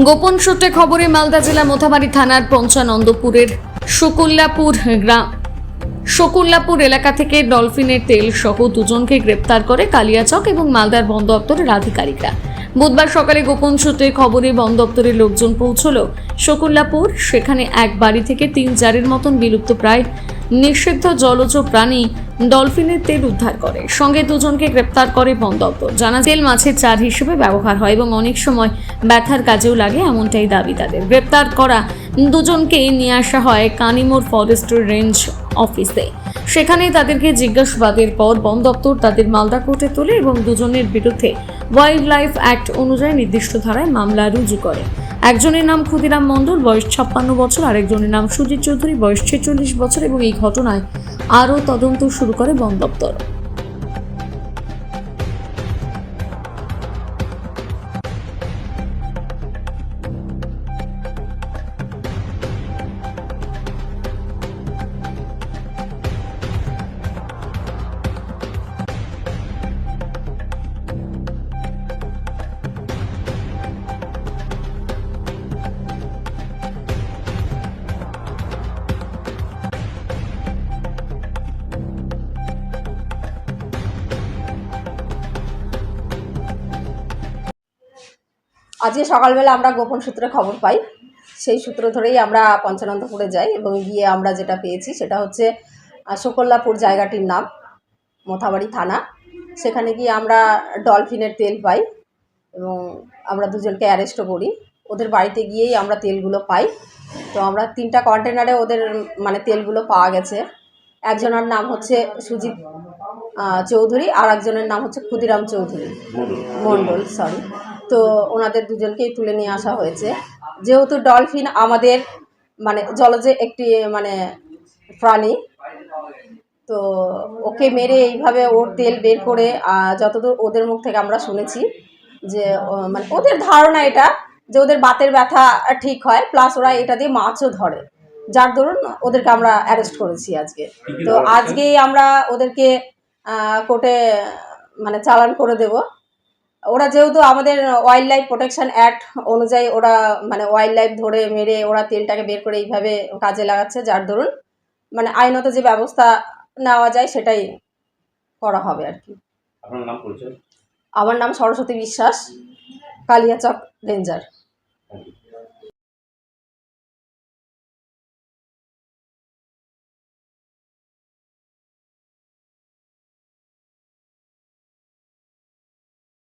গোপন সূত্রে খবরে মালদা জেলা মোথাবাড়ি থানার পঞ্চানন্দপুরের শকুল্লাপুর এলাকা থেকে ডলফিনের তেল সহ দুজনকে গ্রেপ্তার করে কালিয়াচক এবং মালদার বন দপ্তরের আধিকারিকরা। বুধবার সকালে গোপন সূত্রে খবরে বন দপ্তরের লোকজন পৌঁছল শকুল্লাপুর। সেখানে এক বাড়ি থেকে 3 জারের মতন বিলুপ্ত প্রায় নিষিদ্ধ জলজ প্রাণী ডলফিনের তেল উদ্ধার করে। সঙ্গে দুজনকে গ্রেপ্তার করে বন দপ্তর। জানা তেল মাছের চার হিসেবে ব্যবহার হয় এবং অনেক সময় ব্যথার কাজেও লাগে, এমনটাই দাবি তাদের। গ্রেপ্তার করা দুজনকে নিয়ে আসা হয় কানিমোর ফরেস্ট রেঞ্জ অফিসে। সেখানেই তাদেরকে জিজ্ঞাসাবাদের পর বন দপ্তর তাদের মালদা কোর্টে তোলে এবং দুজনের বিরুদ্ধে ওয়াইল্ড লাইফ অ্যাক্ট অনুযায়ী নির্দিষ্ট ধারায় মামলা রুজু করে। একজনের নাম ক্ষুদিরাম মণ্ডল, বয়স 56 বছর, আরেকজনের নাম সুজিত চৌধুরী, বয়স 46 বছর এবং এই ঘটনায় আরও তদন্ত শুরু করে বন দপ্তর। আজকে সকালবেলা আমরা গোপন সূত্রে খবর পাই। সেই সূত্র ধরেই আমরা পঞ্চানন্দপুরে যাই এবং গিয়ে আমরা যেটা পেয়েছি সেটা হচ্ছে শকুল্লাপুর জায়গাটির নাম, মোথাবাড়ি থানা। সেখানে গিয়ে আমরা ডলফিনের তেল পাই এবং আমরা দুজনকে অ্যারেস্টও করি। ওদের বাড়িতে গিয়েই আমরা তেলগুলো পাই। তো আমরা 3টা কন্টেনারে ওদের তেলগুলো পাওয়া গেছে। একজনের নাম হচ্ছে সুজিত চৌধুরী, আর একজনের নাম হচ্ছে ক্ষুদিরাম চৌধুরী মণ্ডল, সরি। তো ওনাদের দুজনকেই তুলে নিয়ে আসা হয়েছে। যেহেতু ডলফিন আমাদের জলজে একটি প্রাণী, তো ওকে মেরে এইভাবে ওর তেল বের করে যতদূর ওদের মুখ থেকে আমরা শুনেছি যে ওদের ধারণা এটা যে ওদের বাতের ব্যথা ঠিক হয়, প্লাস ওরা এটা দিয়ে মাছও ধরে, যার দরুন ওদেরকে আমরা অ্যারেস্ট করেছি আজকে। তো আজকেই আমরা ওদেরকে কোর্টে চালান করে দেব। ওরা যেহেতু আমাদের ওয়াইল্ড লাইফ প্রোটেকশন অ্যাক্ট অনুযায়ী ওরা ওয়াইল্ড লাইফ ধরে মেরে ওরা তেলটাকে বের করে এইভাবে কাজে লাগাচ্ছে, যার দরুন আইনত যে ব্যবস্থা নেওয়া যায় সেটাই করা হবে আর কি। আপনার নাম পরিচয়? আমার নাম সরস্বতী বিশ্বাস, কালিয়াচক রেঞ্জার।